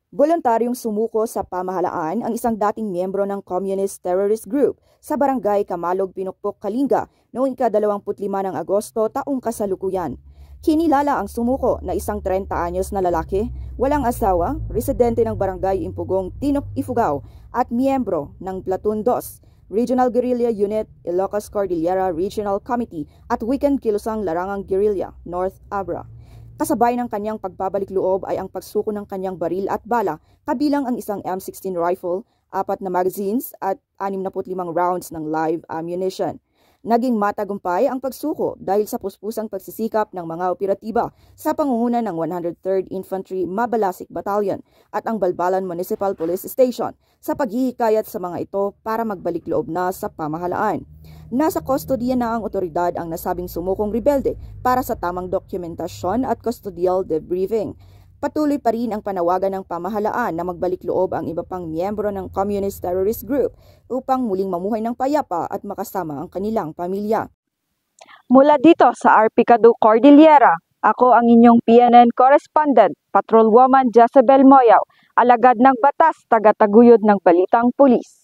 Voluntaryong sumuko sa pamahalaan ang isang dating miyembro ng Communist Terrorist Group sa Barangay Kamalog, Pinukpok, Kalinga noong ika-25 ng Agosto taong kasalukuyan. Kinilala ang sumuko na isang 30 anyos na lalaki, walang asawa, residente ng Barangay Impugong, Tinok, Ifugao at miyembro ng Platoon 2, Regional Guerrilla Unit, Ilocos Cordillera Regional Committee at Weekend Kilusang Larangang Guerrilla, North Abra. Kasabay ng kanyang pagbabalik loob ay ang pagsuko ng kanyang baril at bala, kabilang ang isang M16 rifle, 4 na magazines at 65 rounds ng live ammunition. Naging matagumpay ang pagsuko dahil sa puspusang pagsisikap ng mga operatiba sa pangunguna ng 103rd Infantry Mabalasik Battalion at ang Balbalan Municipal Police Station sa paghihikayat sa mga ito para magbalik loob na sa pamahalaan. Nasa kustodiya na ang otoridad ang nasabing sumukong rebelde para sa tamang dokumentasyon at custodial debriefing. Patuloy pa rin ang panawagan ng pamahalaan na magbalik loob ang iba pang miyembro ng Communist Terrorist Group upang muling mamuhay ng payapa at makasama ang kanilang pamilya. Mula dito sa Arpicado Cordillera, ako ang inyong PNN correspondent, Patrolwoman Jezebel Moyaw, alagad ng batas, tagataguyod ng Balitang Pulis.